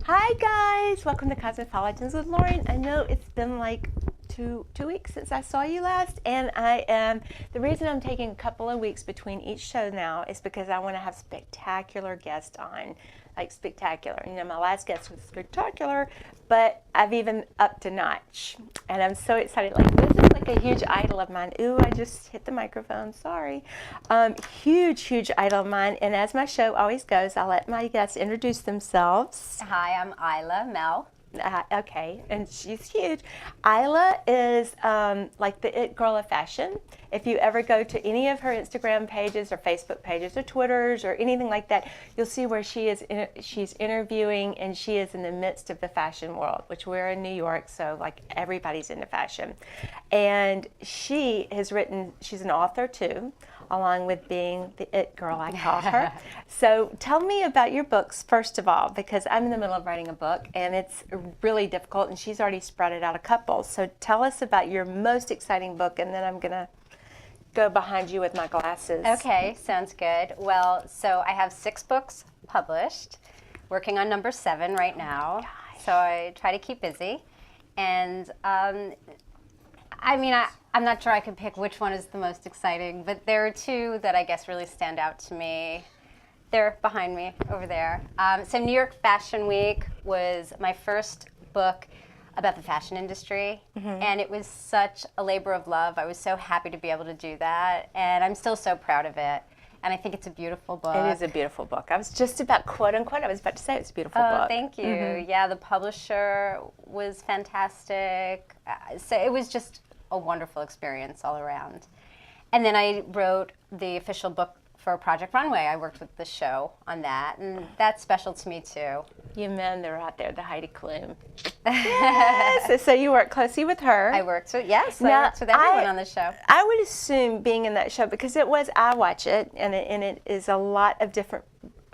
Hi guys, welcome to Cosmopolitans with Lauren. I know it's been like two weeks since I saw you last, and the reason I'm taking a couple of weeks between each show now is because I want to have spectacular guests on, like spectacular. You know, my last guest was spectacular, but I've even upped a notch, and I'm so excited. Like, this is like a huge idol of mine. Ooh, I just hit the microphone, sorry. Huge idol of mine, and as my show always goes, I'll let my guests introduce themselves. Hi, I'm Eila, Mell. Okay, and she's huge. Eila is like the it girl of fashion. If you ever go to any of her Instagram pages or Facebook pages or Twitters or anything like that, you'll see where she's interviewing, and she is in the midst of the fashion world, which we're in New York, so like everybody's into fashion. And she has written, she's an author too, along with being the it girl, I call her. So tell me about your books, first of all, because I'm in the middle of writing a book, and it's really difficult, and she's already sprouted out a couple. So tell us about your most exciting book, and then I'm going to go behind you with my glasses. Okay, sounds good. Well, so I have 6 books published, working on number 7 right now. So I try to keep busy. And I'm not sure I could pick which one is the most exciting, but there are 2 that I guess really stand out to me. They're behind me over there. So New York Fashion Week was my first book about the fashion industry, and it was such a labor of love. I was so happy to be able to do that, and I'm still so proud of it. And I think it's a beautiful book. It is a beautiful book. I was just about, quote unquote, I was about to say it's a beautiful book. Oh, thank you. Yeah, the publisher was fantastic. So it was just a wonderful experience all around. And then I wrote the official book for Project Runway. I worked with the show on that, and that's special to me too. You men that are out there, the Heidi Klum. Yes. So you work closely with her. I worked with everyone on the show. I would assume, being in that show, because I watch it, and it is a lot of different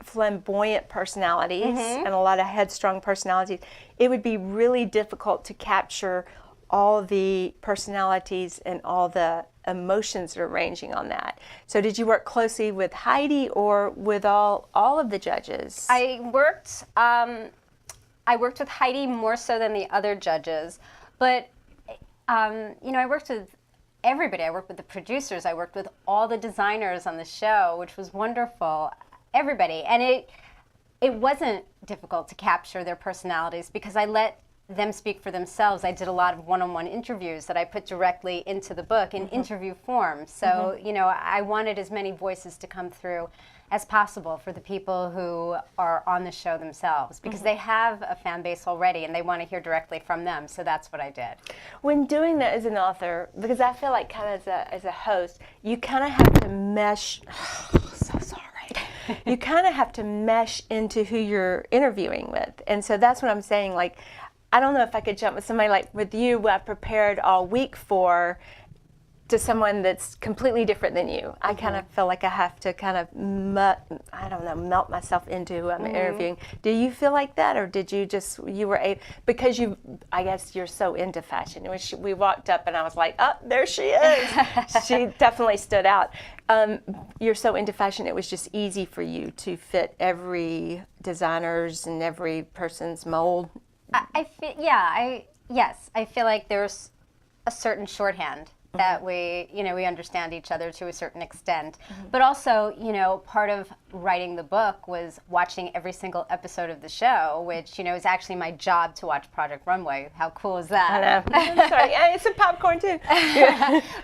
flamboyant personalities and a lot of headstrong personalities. It would be really difficult to capture all the personalities and all the emotions that are ranging on that. So did you work closely with Heidi or with all of the judges? I worked with Heidi more so than the other judges, but I worked with everybody. I worked with the producers. I worked with all the designers on the show, which was wonderful. Everybody. And it wasn't difficult to capture their personalities because I let them speak for themselves. I did a lot of one-on-one interviews that I put directly into the book in interview form. So, I wanted as many voices to come through as possible for the people who are on the show themselves, because they have a fan base already and they want to hear directly from them. So that's what I did. When doing that as an author, because I feel like kind of as a host, you kind of have to mesh, so sorry. You kind of have to mesh into who you're interviewing with. And so that's what I'm saying, like, I don't know if I could jump with somebody like with you, who I prepared all week for, to someone that's completely different than you. I kind of feel like I have to kind of, melt myself into who I'm interviewing. Do you feel like that, or did you just, because I guess you're so into fashion. We walked up and I was like, oh, there she is. She definitely stood out. You're so into fashion, it was just easy for you to fit every designer's and every person's mold. I feel like there's a certain shorthand that we understand each other to a certain extent. But also, part of writing the book was watching every single episode of the show, which, is actually my job to watch Project Runway. How cool is that? I know. I'm sorry. Yeah, it's a popcorn too.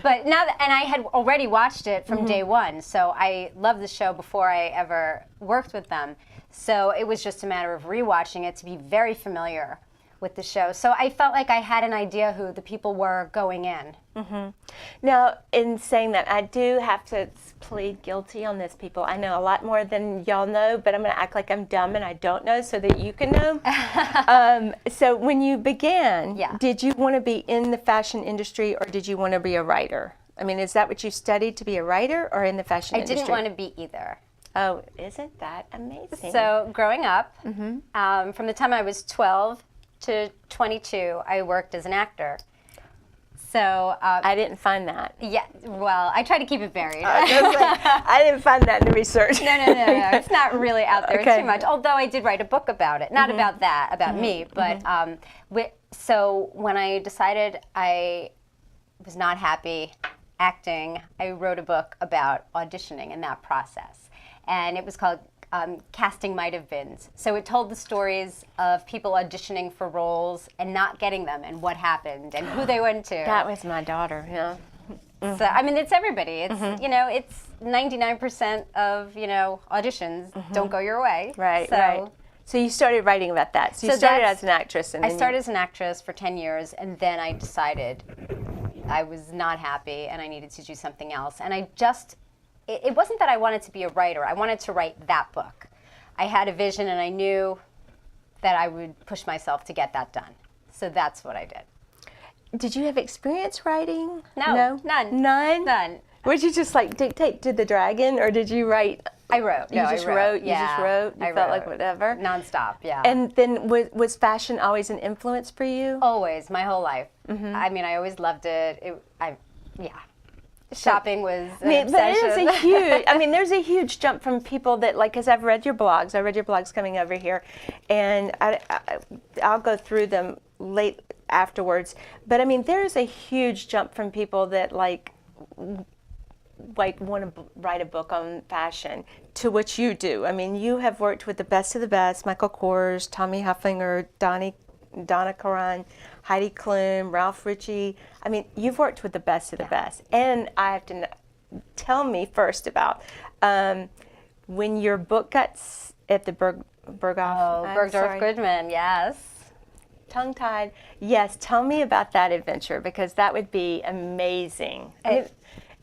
But now and I had already watched it from day one, so I loved the show before I ever worked with them. So it was just a matter of rewatching it to be very familiar with the show. So I felt like I had an idea who the people were going in. Now, in saying that, I do have to plead guilty on this, people. I know a lot more than y'all know, but I'm going to act like I'm dumb and I don't know so that you can know. So when you began, did you want to be in the fashion industry, or did you want to be a writer? I mean, is that what you studied, to be a writer, or in the fashion industry? I didn't want to be either. Oh, isn't that amazing? So growing up, from the time I was 12 to 22, I worked as an actor. So I didn't find that. yeah, well, I try to keep it buried. I didn't find that in the research. No. It's not really out there too much. Although I did write a book about it, not about that, about me, but so when I decided I was not happy acting, I wrote a book about auditioning and that process, and it was called Casting Might Have Been. So it told the stories of people auditioning for roles and not getting them, and what happened, and who they went to. That was my daughter. Yeah. So I mean, it's everybody. It's it's 99% of auditions don't go your way. Right. So, right. So you started writing about that. So you started as an actress, and I started as an actress for 10 years, and then I decided I was not happy and I needed to do something else. And it wasn't that I wanted to be a writer. I wanted to write that book. I had a vision, and I knew that I would push myself to get that done. So that's what I did. Did you have experience writing? No, none. None? Would you just dictate to the dragon, or did you write? I wrote. You just wrote? You just wrote? You felt like whatever? Nonstop, yeah. And then was fashion always an influence for you? Always, my whole life. I mean, I always loved it. Shopping was an obsession. But it is a huge, there's a huge jump from people that, because I've read your blogs. I read your blogs coming over here, and I'll go through them late afterwards. But there's a huge jump from people that want to write a book on fashion to what you do. You have worked with the best of the best: Michael Kors, Tommy Hilfiger, Donna Karan, Heidi Klum, Ralph Ritchie. You've worked with the best of the best. And I have to tell me first about when your book got at the Bergdorf Goodman, yes. Tongue-tied. Yes, tell me about that adventure, because that would be amazing.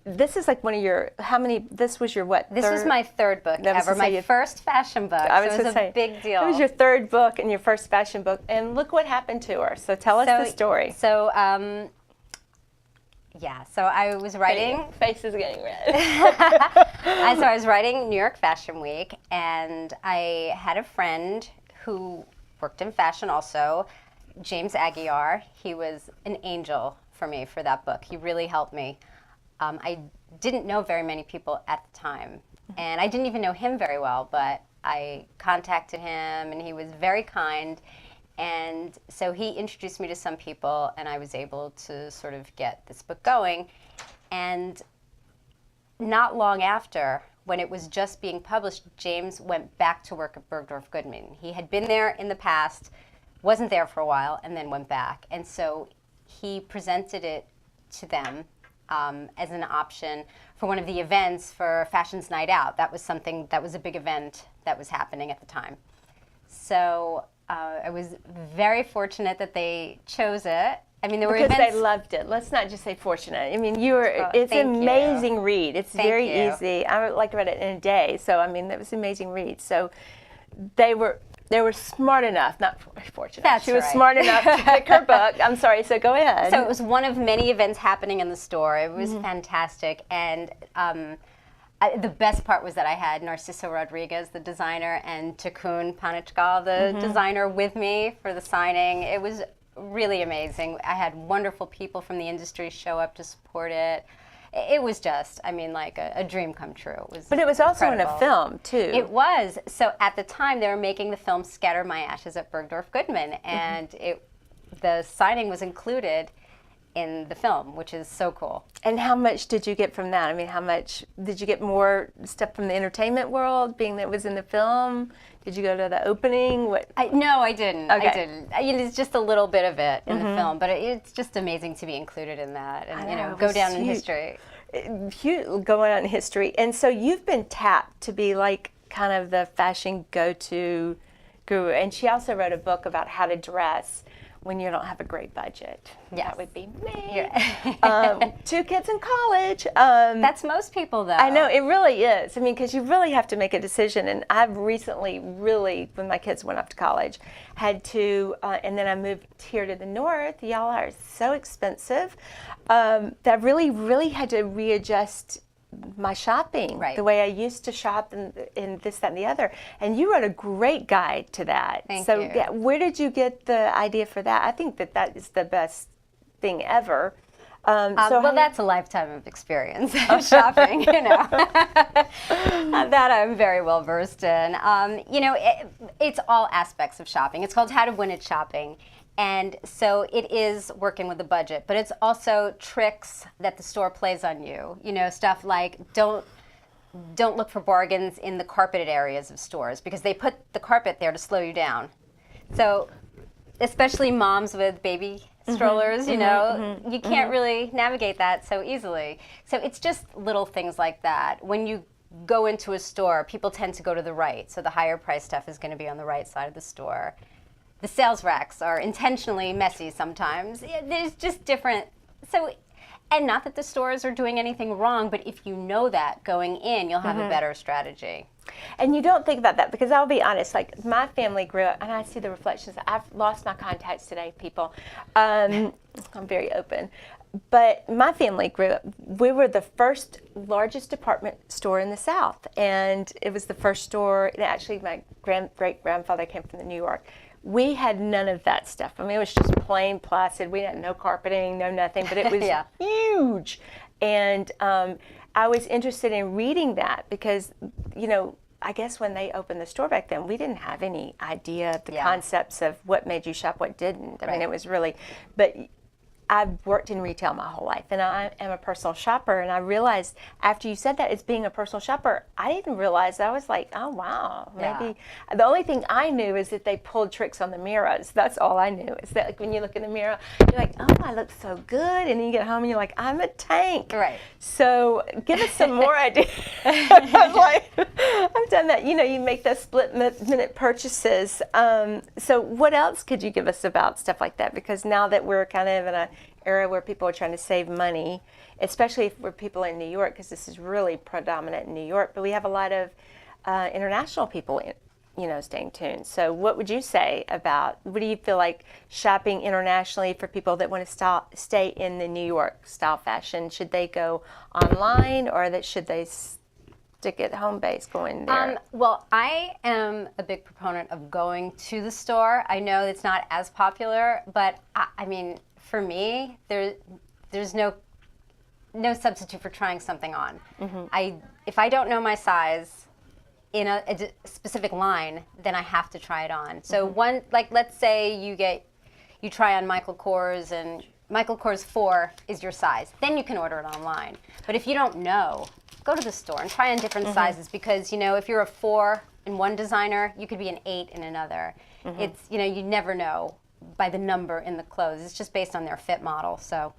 This is one of your, this was your what? This was my third book ever, my first fashion book. I was so it was a big deal. It was your third book and your first fashion book, and look what happened to her. So tell us the story. So, so I was writing. Face is getting red. So I was writing New York Fashion Week, and I had a friend who worked in fashion also, James Aguiar. He was an angel for me for that book. He really helped me. I didn't know very many people at the time, and I didn't even know him very well, but I contacted him, and he was very kind, and so he introduced me to some people, and I was able to sort of get this book going. And not long after, when it was just being published, James went back to work at Bergdorf Goodman. He had been there in the past, wasn't there for a while, and then went back. And so he presented it to them as an option for one of the events for Fashion's Night Out. That was a big event that was happening at the time. So I was very fortunate that they chose it. There were events. Because they loved it. Let's not just say fortunate. It's an amazing read. It's very easy. I read it in a day. So, it was an amazing read. So they were smart enough, not fortunate. She was smart enough to pick her book. I'm sorry, so go ahead. So it was one of many events happening in the store. It was fantastic. And the best part was that I had Narciso Rodriguez, the designer, and Takun Panichkal, the designer, with me for the signing. It was really amazing. I had wonderful people from the industry show up to support it. It was just, a dream come true. But it was also in a film, too. It was. So at the time, they were making the film Scatter My Ashes at Bergdorf Goodman, and the signing was included in the film, which is so cool. And how much did you get from that? How much did you get? More stuff from the entertainment world, being that it was in the film? Did you go to the opening? No, I didn't. Okay. I didn't. It's just a little bit of it in the film, but it's just amazing to be included in that, and go down in history. Going on in history. And so you've been tapped to be kind of the fashion go-to guru. And she also wrote a book about how to dress when you don't have a great budget. Yes. That would be me. Yeah. 2 kids in college. That's most people, though. I know, it really is. Because you really have to make a decision. And I've recently really, when my kids went off to college, had to, and then I moved here to the north. Y'all are so expensive. That I really had to readjust my shopping, the way I used to shop, and this, that, and the other. And you wrote a great guide to that. Thank you. Yeah, where did you get the idea for that? I think that is the best thing ever. Well, that's a lifetime of experience of shopping, you know. That I'm very well versed in. You know, it's all aspects of shopping. It's called How to Win at Shopping. And so it is working with the budget, but it's also tricks that the store plays on you. You know, stuff like don't look for bargains in the carpeted areas of stores because they put the carpet there to slow you down. So especially moms with baby strollers, you know, you can't really navigate that so easily. So it's just little things like that. When you go into a store, people tend to go to the right, so the higher price stuff is going to be on the right side of the store. The sales racks are intentionally messy sometimes. There's just different, and not that the stores are doing anything wrong, but if you know that going in, you'll have a better strategy. And you don't think about that because I'll be honest, like my family grew up, and I see the reflections. I've lost my contacts today, people. I'm very open. But my family grew up, we were the first largest department store in the South. And it was the first store, and actually my great-grandfather came from New York. We had none of that stuff. I mean, it was just plain plastic. We had no carpeting, no nothing, but it was huge. And I was interested in reading that because, you know, I guess when they opened the store back then, we didn't have any idea of the concepts of what made you shop, what didn't. I mean, it was really, but I've worked in retail my whole life, and I am a personal shopper, and I realized after you said that, it's being a personal shopper, I didn't realize, I was like, oh, wow, maybe. The only thing I knew is that they pulled tricks on the mirrors. That's all I knew. Is that like when you look in the mirror, you're like, oh, I look so good, and then you get home and you're like, I'm a tank. Right. So give us some more ideas. I'm like, I've done that. You know, you make those split-minute purchases. So what else could you give us about stuff like that? Because now that we're kind of in an era where people are trying to save money, especially if we're people in New York, because this is really predominant in New York, but we have a lot of international people, you know, staying tuned. So what would you say about, what do you feel like shopping internationally for people that want to stay in the New York style fashion? Should they go online, or should they stick at home base going there? Well, I am a big proponent of going to the store. I know it's not as popular, but I mean, for me, there's no substitute for trying something on. If I don't know my size in a specific line, then I have to try it on. So let's say you try on Michael Kors, and Michael Kors 4 is your size. Then you can order it online. But if you don't know, go to the store and try on different sizes, because, you know, if you're a 4 in one designer, you could be an 8 in another. It's, you know, you never know by the number in the clothes. It's just based on their fit model. So,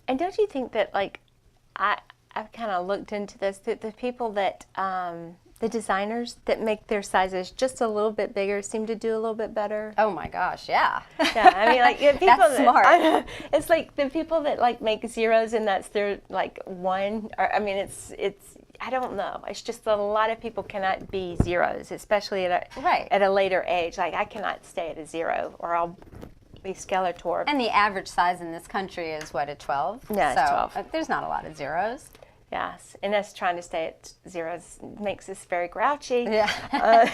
and don't you think that, like, I've kind of looked into this, that the people that the designers that make their sizes just a little bit bigger seem to do a little bit better? Oh my gosh, yeah. Yeah, I mean, like, people that's smart. It's like the people that like make zeros and that's their like one. Or, I mean, it's. I don't know. It's just a lot of people cannot be zeros, especially at a later age. Like, I cannot stay at a 0, or I'll be Skeletor. And the average size in this country is what, a 12? Yeah, so it's 12. There's not a lot of zeros. Yes, and us trying to stay at 0s makes us very grouchy. Yeah.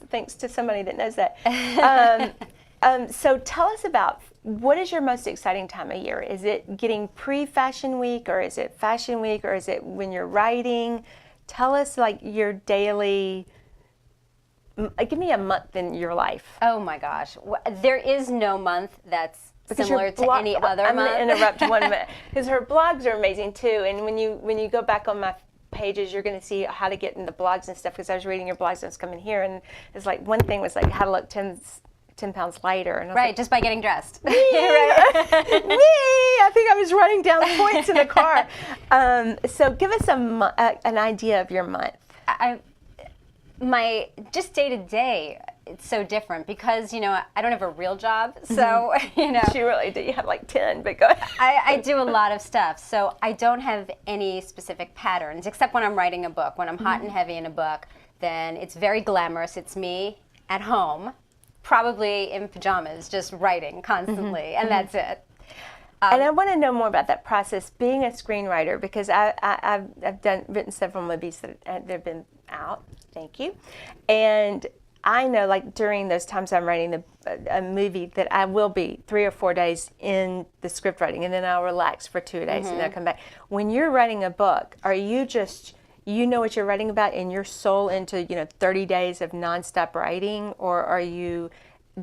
Thanks to somebody that knows that. So tell us about, what is your most exciting time of year? Is it getting pre-Fashion Week, or is it Fashion Week, or is it when you're writing? Tell us, like, your daily, give me a month in your life. Oh my gosh. There is no month that's similar to any other month. I'm going to interrupt 1 minute, because her blogs are amazing too, and when you go back on my pages, you're going to see how to get into blogs and stuff, because I was reading your blogs and I was coming here, and it's like, one thing was like how to look 10 pounds lighter. And I was like, just by getting dressed. Me! I think I was writing down points in the car. So give us an idea of your month. My just day to day, it's so different because, you know, I don't have a real job, so, you know. You really do. You have like 10, but go ahead. I do a lot of stuff, so I don't have any specific patterns, except when I'm writing a book. When I'm hot and heavy in a book, then it's very glamorous. It's me at home, probably in pajamas, just writing constantly, and that's it. And I want to know more about that process, being a screenwriter, because I've written several movies that have been out. Thank you. And I know, like during those times I'm writing a movie, that I will be 3 or 4 days in the script writing, and then I'll relax for 2 days, and then I'll come back. When you're writing a book, are you just, you know what you're writing about and you're soul into 30 days of nonstop writing, or are you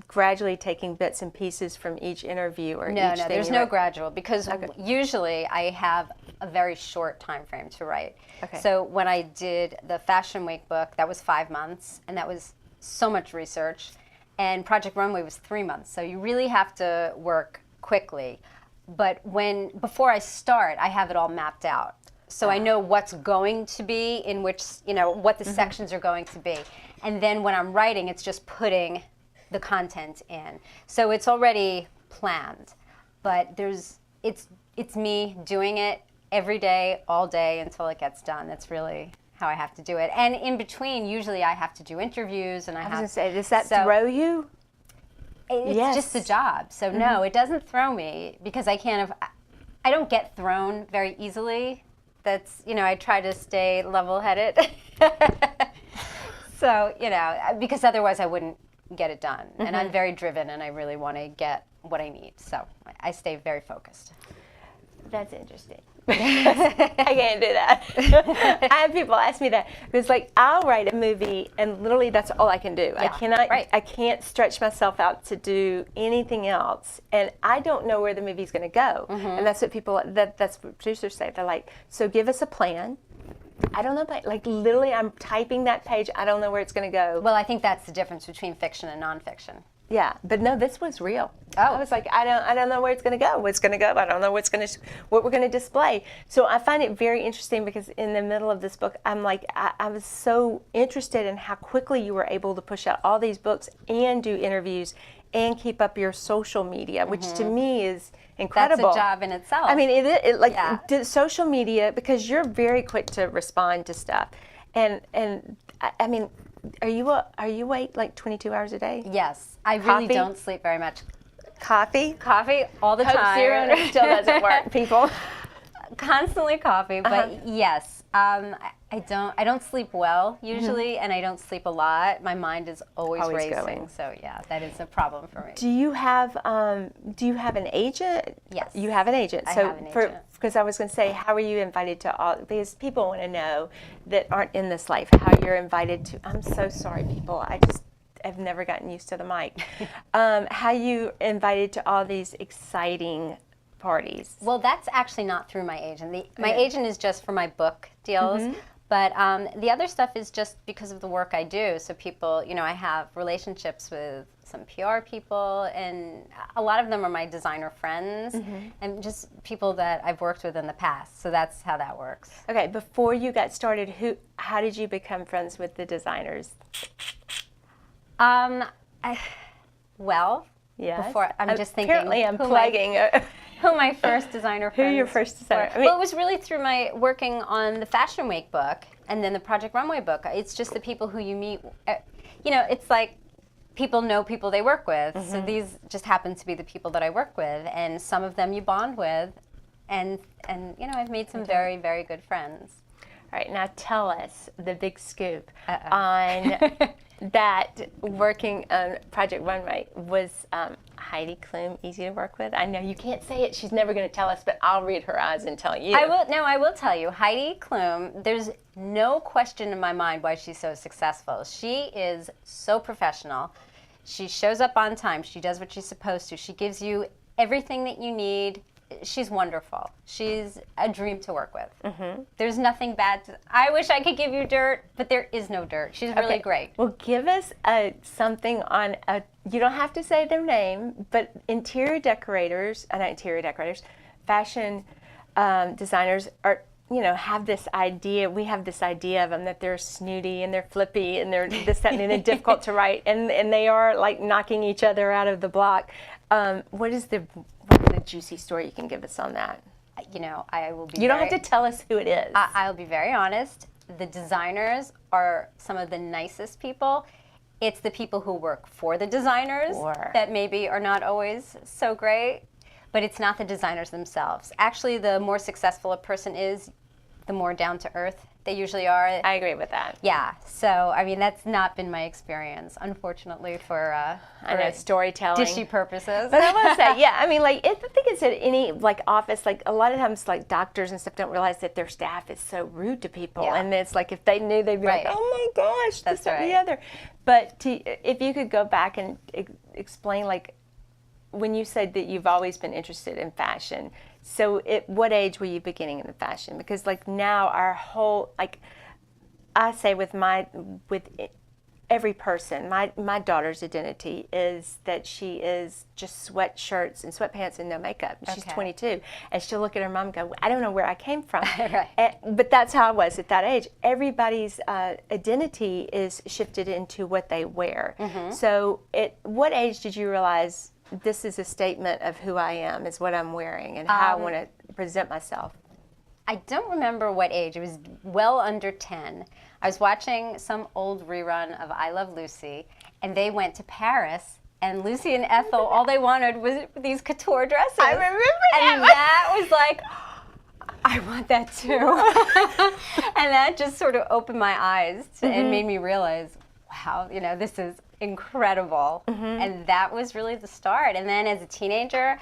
gradually taking bits and pieces from each interview or No, each no, thing there's you no write? gradual, because usually I have a very short time frame to write. Okay. So when I did the Fashion Week book, that was 5 months, and that was so much research. And Project Runway was 3 months. So you really have to work quickly. But before I start, I have it all mapped out. So I know what's going to be in which, what the sections are going to be. And then when I'm writing, it's just putting the content in. So it's already planned. But it's me doing it every day, all day, until it gets done. That's really how I have to do it. And in between, usually I have to do interviews, and I I was have going to say, does that throw you? It's just a job. So no, it doesn't throw me, because I don't get thrown very easily. That's, I try to stay level-headed. So, because otherwise I wouldn't get it done. And I'm very driven, and I really want to get what I need. So I stay very focused. That's interesting. I can't do that. I have people ask me that. It's like, I'll write a movie and literally that's all I can do. Yeah, I can't stretch myself out to do anything else. And I don't know where the movie's going to go. And that's what that's what producers say. They're like, so give us a plan. I don't know, like literally I'm typing that page. I don't know where it's going to go. Well, I think that's the difference between fiction and nonfiction. Yeah, but no, this was real. Oh. I was like, I don't know where it's going to go. What's going to go? I don't know what we're going to display. So I find it very interesting, because in the middle of this book, I'm like, I was so interested in how quickly you were able to push out all these books and do interviews and keep up your social media, which to me is incredible. That's a job in itself. I mean, social media, because you're very quick to respond to stuff, and I mean, are you awake like 22 hours a day? Yes, I really Coffee? don't sleep very much. Coffee All the Coke time. Zero, and it still doesn't work, people. Constantly coffee, but yes, I don't sleep well usually, and I don't sleep a lot. My mind is always racing, going. so yeah, that is a problem for me. Do you have an agent? Yes. You have an agent. I So have an agent. Because I was going to say, how are you invited to all? Because people want to know that aren't in this life how you're invited to. I'm so sorry, people. I've never gotten used to the mic. How you invited to all these exciting parties? Well, that's actually not through my agent. My agent is just for my book deals. But the other stuff is just because of the work I do. So people, I have relationships with some PR people, and a lot of them are my designer friends, and just people that I've worked with in the past. So that's how that works. Okay, before you got started, how did you become friends with the designers? Yes. Before I'm just thinking. Apparently, I'm plugging. Who my first designer friends Who your first designer? were. Well, it was really through my working on the Fashion Week book and then the Project Runway book. It's just the people who you meet. It's like people know people they work with. So these just happen to be the people that I work with, and some of them you bond with, and I've made some very, very good friends. All right, now tell us the big scoop on that working on Project Runway. Was Heidi Klum easy to work with? I know you can't say it. She's never going to tell us, but I'll read her eyes and tell you. I will. No, I will tell you. Heidi Klum, there's no question in my mind why she's so successful. She is so professional. She shows up on time. She does what she's supposed to. She gives you everything that you need. She's wonderful. She's a dream to work with. There's nothing bad. I wish I could give you dirt, but there is no dirt. She's really great. Well, give us something on you don't have to say their name, but fashion designers are, have this idea. We have this idea of them that they're snooty and they're flippy and they're this, that, and they're difficult to write, and they are like knocking each other out of the block. What is the juicy story you can give us on that? I will be. You don't have to tell us who it is. I'll be very honest. The designers are some of the nicest people. It's the people who work for the designers that maybe are not always so great, but it's not the designers themselves. Actually, the more successful a person is, the more down to earth they usually are. I agree with that. Yeah, so I mean that's not been my experience, unfortunately, for I know, storytelling. dishy purposes. But I will say, yeah, I mean, like, I think it's at any, like, office, like, a lot of times, like, doctors and stuff don't realize that their staff is so rude to people. Yeah. And it's like, if they knew, they'd be Right. like, oh my gosh, That's this, that, and the right. other. But if you could go back and explain, like, when you said that you've always been interested in fashion, so at what age were you beginning in the fashion? Because, like, now our whole, like, I say with every person, my daughter's identity is that she is just sweatshirts and sweatpants and no makeup. She's Okay. 22, and she'll look at her mom and go, I don't know where I came from. Right. But that's how I was at that age. Everybody's identity is shifted into what they wear. Mm-hmm. So at what age did you realize this is a statement of who I am, is what I'm wearing, and how I want to present myself? I don't remember what age. It was well under 10. I was watching some old rerun of I Love Lucy, and they went to Paris, and Lucy and Ethel, all they wanted was these couture dresses. I remember And that was like, I want that too. And that just sort of opened my eyes and made me realize, wow, you know, this is incredible. And that was really the start. And then as a teenager,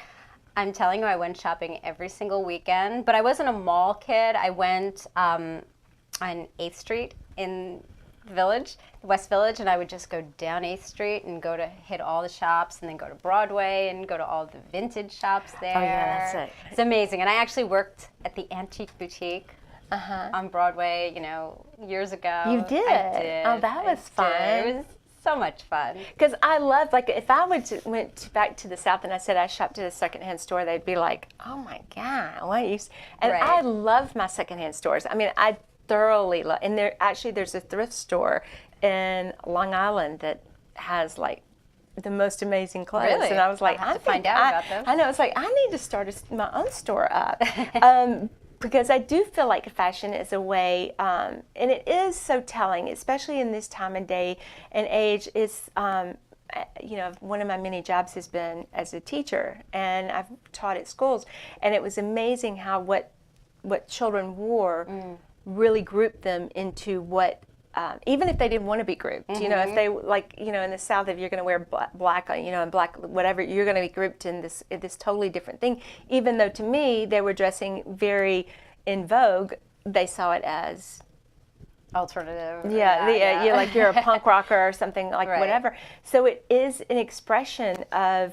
I'm telling you, I went shopping every single weekend. But I wasn't a mall kid. I went on 8th Street in the Village, the West Village, and I would just go down 8th Street and go to hit all the shops, and then go to Broadway and go to all the vintage shops there. Oh, yeah, that's it. It's amazing. And I actually worked at the Antique Boutique on Broadway, you know, years ago. You did? I did. Oh, that was fun. It was so much fun. Because I love, like, if I went back to the South and I said I shopped at a secondhand store, they'd be like, oh my God, what are you? And Right. I love my secondhand stores. I mean, I thoroughly love, and there's a thrift store in Long Island that has, like, the most amazing clothes. Really? And I was like, I'll have I to find think out about them. I know, it's like, I need to start my own store up. Because I do feel like fashion is a way, and it is so telling, especially in this time and day and age. Is you know, one of my many jobs has been as a teacher, and I've taught at schools, and it was amazing how what children wore really grouped them into what. Even if they didn't want to be grouped, you know, if they, like, you know, in the South, if you're going to wear black, you know, and black whatever, you're going to be grouped in this totally different thing. Even though to me they were dressing very in vogue, they saw it as Alternative. yeah, like you're a punk rocker or something, like Right. whatever. So it is an expression of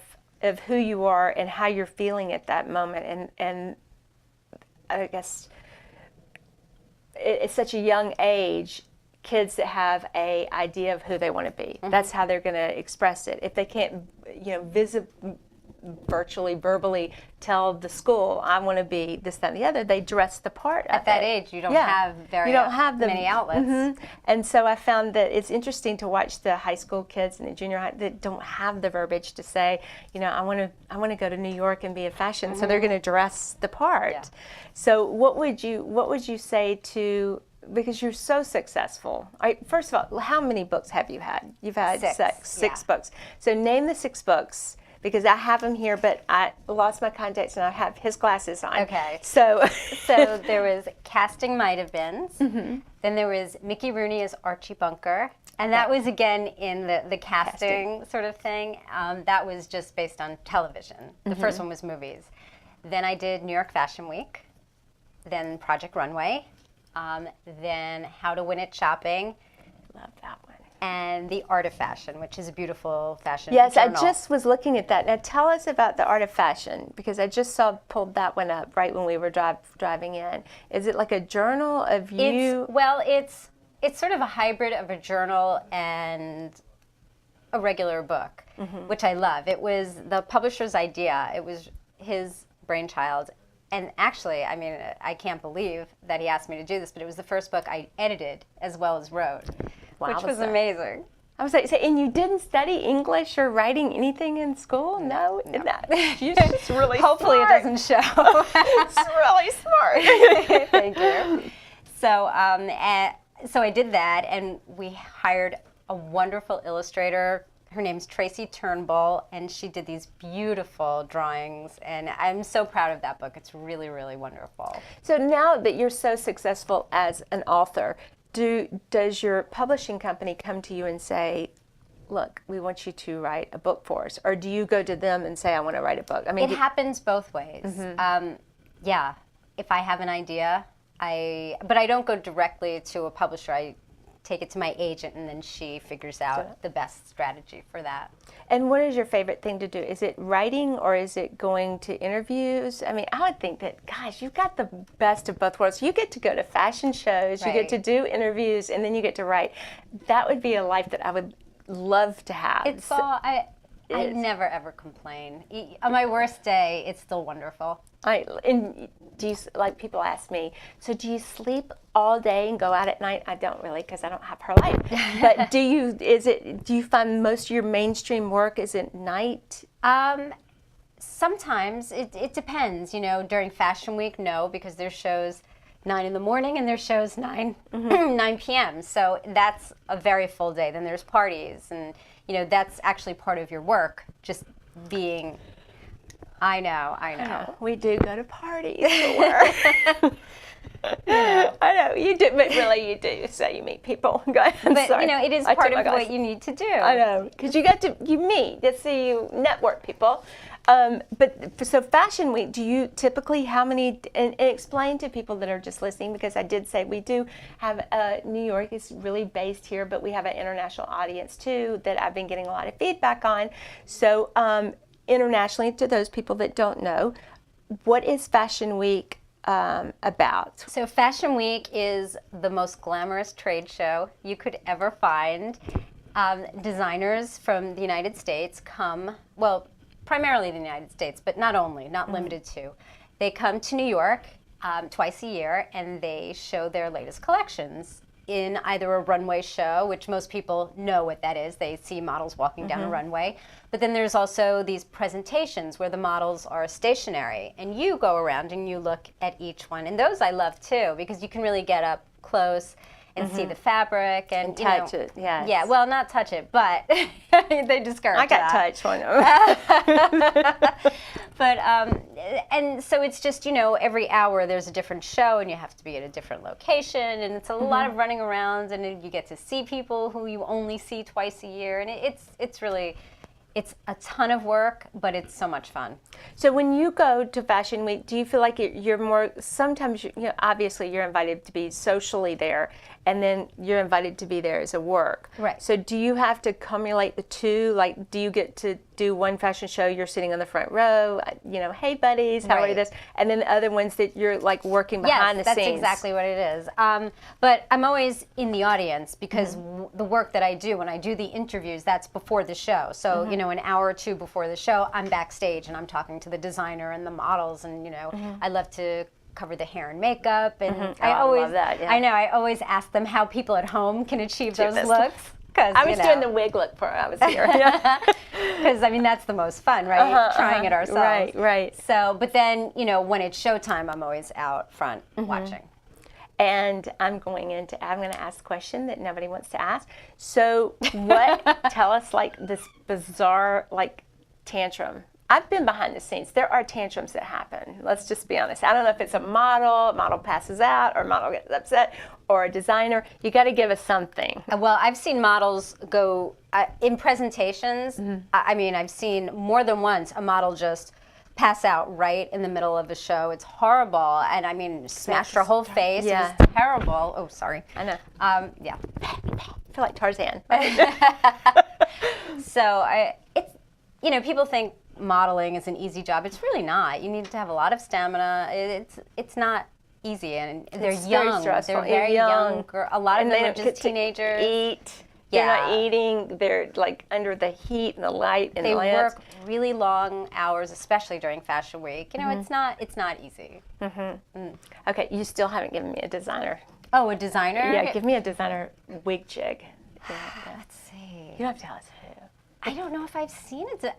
who you are and how you're feeling at that moment, and I guess it's such a young age. Kids that have a idea of who they want to be, that's how they're going to express it. If they can't, you know, virtually, verbally tell the school, I want to be this, that, and the other, they dress the part At that age, you don't have many outlets. And so I found that it's interesting to watch the high school kids and the junior high that don't have the verbiage to say, you know, I want to go to New York and be in fashion, so they're going to dress the part. Yeah. So what would you say to, because you're so successful. All right, first of all, how many books have you had? You've had six yeah. books. So name the 6 books, because I have them here, but I lost my contacts and I have his glasses on. Okay. So there was Casting Might Have Beens. Then there was Mickey Rooney as Archie Bunker. And that was, again, in the casting sort of thing. That was just based on television. The first one was movies. Then I did New York Fashion Week. Then Project Runway. Then How to Win at Shopping. love that one. And The Art of Fashion, which is a beautiful fashion Yes, journal. I just was looking at that. Now tell us about The Art of Fashion, because I just pulled that one up right when we were driving in. Is it like a journal of you? It's sort of a hybrid of a journal and a regular book, which I love. It was the publisher's idea. It was his brainchild. And actually, I mean, I can't believe that he asked me to do this, but it was the first book I edited as well as wrote, which was amazing. I was like, so, and you didn't study English or writing anything in school? No. You're just really Hopefully smart. it doesn't show. It's really smart. Thank you. So I did that, and we hired a wonderful illustrator Her name's Tracy Turnbull, and she did these beautiful drawings, and I'm so proud of that book. It's really, really wonderful. So now that you're so successful as an author, does your publishing company come to you and say, look, we want you to write a book for us? Or do you go to them and say, I want to write a book? I mean, it happens both ways. Yeah, if I have an idea, but I don't go directly to a publisher. I take it to my agent, and then she figures out the best strategy for that. And what is your favorite thing to do? Is it writing, or is it going to interviews? I mean, I would think that, gosh, you've got the best of both worlds. You get to go to fashion shows, you get to do interviews, and then you get to write. That would be a life that I would love to have. It's all, I never ever complain. On my worst day, it's still wonderful. And do you, like, people ask me, so do you sleep all day and go out at night? I don't really, because I don't have her life. But do you find most of your mainstream work is at night? Sometimes it depends. You know, during Fashion Week, no, because there's shows 9 in the morning and there's shows 9 p.m. So that's a very full day. Then there's parties, and you know that's actually part of your work, just being. I know. We do go to parties for work. I know you do, but really you do. So you meet people. But you know, it is part of what you need to do. I know, because you meet. You network people. But so Fashion Week, do you typically, how many, and explain to people that are just listening, because I did say we do have, New York is really based here, but we have an international audience too that I've been getting a lot of feedback on. So internationally, to those people that don't know, what is Fashion Week about? So Fashion Week is the most glamorous trade show you could ever find. Designers from the United States come, well, primarily the United States, but not limited to. They come to New York twice a year, and they show their latest collections in either a runway show, which most people know what that is. They see models walking down a runway. But then there's also these presentations where the models are stationary, and you go around and you look at each one. And those I love too, because you can really get up close and see the fabric and touch it. Yes. Yeah, well, not touch it, but they discourage I got that. touched one. But and so it's just, you know, every hour there's a different show, and you have to be at a different location, and it's a lot of running around, and then you get to see people who you only see twice a year, and it's really. It's a ton of work, but it's so much fun. So when you go to Fashion Week, do you feel like you're more, sometimes, obviously you're invited to be socially there, and then you're invited to be there as a work. Right. So do you have to cumulate the two? Like, do you get to do one fashion show, you're sitting on the front row, hey buddies, how are you this? And then the other ones that you're like working behind the scenes. Yes, that's exactly what it is. But I'm always in the audience, because the work that I do, when I do the interviews, that's before the show. So, an hour or two before the show, I'm backstage and I'm talking to the designer and the models, and I love to cover the hair and makeup, and I love that. Yeah. I know, I always ask them how people at home can achieve those looks. I was doing the wig look for I was here. Because, that's the most fun, right? Trying it ourselves. Right. So, but then, when it's showtime, I'm always out front watching. And I'm going to ask a question that nobody wants to ask. So tell us, like, this bizarre, like, tantrum. I've been behind the scenes. There are tantrums that happen. Let's just be honest. I don't know if it's a model passes out, or a model gets upset, or a designer. You got to give us something. Well, I've seen models go, in presentations, I've seen more than once a model just pass out right in the middle of a show. It's horrible. And smashed her whole face. Yeah. It was terrible. Oh, sorry. I know. Yeah. I feel like Tarzan. So people think modeling is an easy job. It's really not. You need to have a lot of stamina. It's not easy, and they're young. They're very young. A lot of them are just teenagers. Eat. They're not eating. They're like under the heat and the light and the lamps. They work really long hours, especially during Fashion Week. It's not easy. Okay, you still haven't given me a designer. Oh, a designer? Yeah, give me a designer wig jig. Let's see. You don't have to tell us who. I don't know if I've seen it.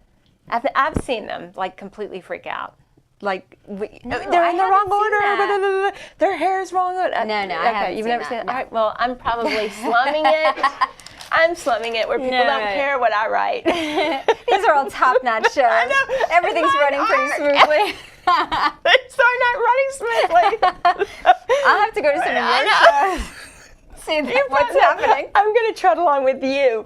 I've seen them like completely freak out. Like they're in the haven't wrong seen order. Their hair is wrong. No, I haven't you've seen never that. seen it. All right, well, I'm probably slumming it. I'm slumming it where people don't care what I write. These are all top-notch shows. I know. Everything's running pretty smoothly. They are not running smoothly. I'll have to go to some of your shows. See what's happening. I'm going to trot along with you.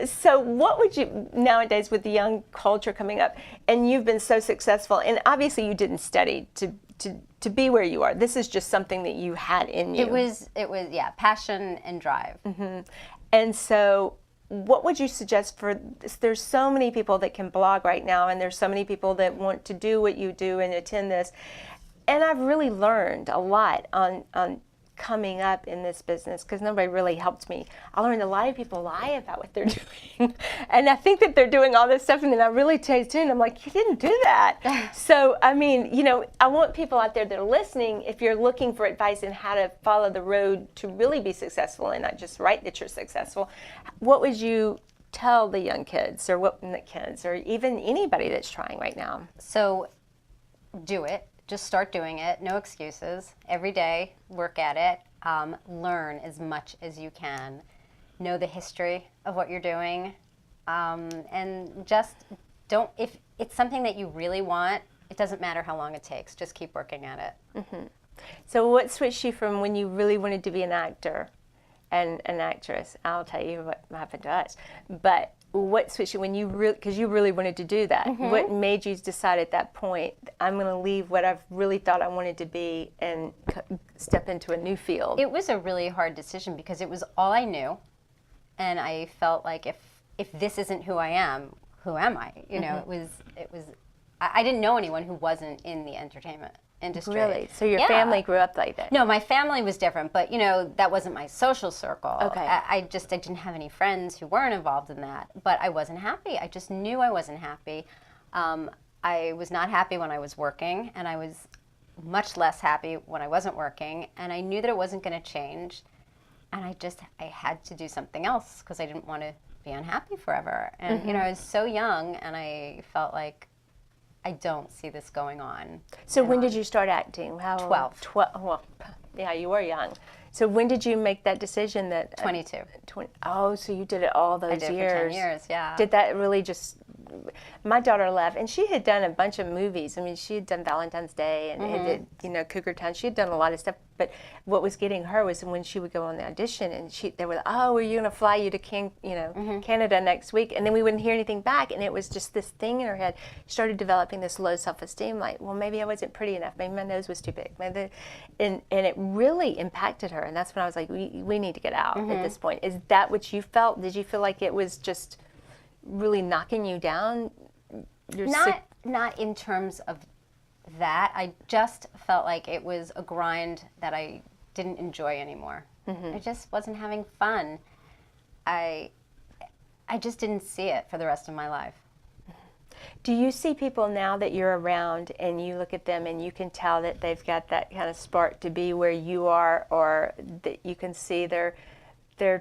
So what would you, nowadays with the young culture coming up, and you've been so successful, and obviously you didn't study to be where you are. This is just something that you had in you. It was passion and drive. Mm-hmm. And so what would you suggest for, there's so many people that can blog right now, and there's so many people that want to do what you do and attend this. And I've really learned a lot on coming up in this business because nobody really helped me. I learned a lot of people lie about what they're doing. And I think that they're doing all this stuff, and then I really taste in. I'm like, you didn't do that. So, I mean, you know, I want people out there that are listening, if you're looking for advice on how to follow the road to really be successful and not just write that you're successful, what would you tell the young kids or even anybody that's trying right now? So do it. Just start doing it. No excuses. Every day, work at it. Learn as much as you can. Know the history of what you're doing. And just don't, if it's something that you really want, it doesn't matter how long it takes. Just keep working at it. Mm-hmm. So what switched you from when you really wanted to be an actor and an actress? I'll tell you what happened to us. But what switched you when you really, because you really wanted to do that? Mm-hmm. What made you decide at that point, I'm going to leave what I've really thought I wanted to be and step into a new field? It was a really hard decision because it was all I knew, and I felt like if this isn't who I am, who am I? You know, it was. I didn't know anyone who wasn't in the entertainment industry. Really? So your family grew up like that? No, my family was different, but you know, that wasn't my social circle. Okay. I didn't have any friends who weren't involved in that, but I wasn't happy. I just knew I wasn't happy. I was not happy when I was working, and I was much less happy when I wasn't working, and I knew that it wasn't going to change, and I had to do something else because I didn't want to be unhappy forever. And you know, I was so young, and I felt like I don't see this going on. So when did you start acting? How 12. 12. Well, yeah, you were young. So when did you make that decision that... 22. Oh, so you did it all those years. I did it for 10 years, yeah. Did that really just... My daughter left, and she had done a bunch of movies. I mean, she had done Valentine's Day and did, you know, Cougar Town. She had done a lot of stuff. But what was getting her was when she would go on the audition, and they were like, oh, are you going to fly you to Canada next week? And then we wouldn't hear anything back, and it was just this thing in her head. She started developing this low self-esteem, like, well, maybe I wasn't pretty enough. Maybe my nose was too big. And it really impacted her, and that's when I was like, we need to get out at this point. Is that what you felt? Did you feel like it was just really knocking you down? Not in terms of that. I just felt like it was a grind that I didn't enjoy anymore. I just wasn't having fun. I just didn't see it for the rest of my life. Do you see people now that you're around and you look at them and you can tell that they've got that kind of spark to be where you are, or that you can see they're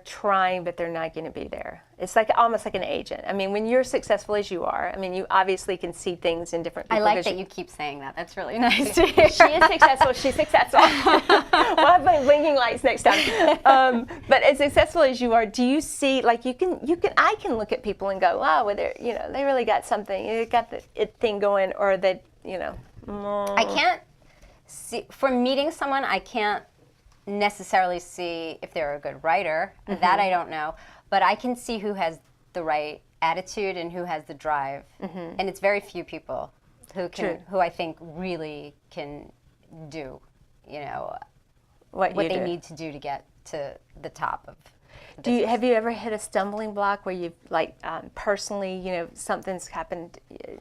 trying but they're not going to be there? It's like almost like an agent. I mean, when you're successful as you are, I mean, you obviously can see things in different people. I like that you keep saying that. That's really nice to hear. She is successful. She's successful. We'll have my blinking lights next time. But as successful as you are, do you see, like, I can look at people and go, wow, well, they really got something. They got the thing going, or that, I can't see, for meeting someone, I can't necessarily see if they're a good writer. That I don't know. But I can see who has the right attitude and who has the drive. And it's very few people who I think really can do, what they need to do to get to the top of the have you ever hit a stumbling block where you've, like, personally, something's happened?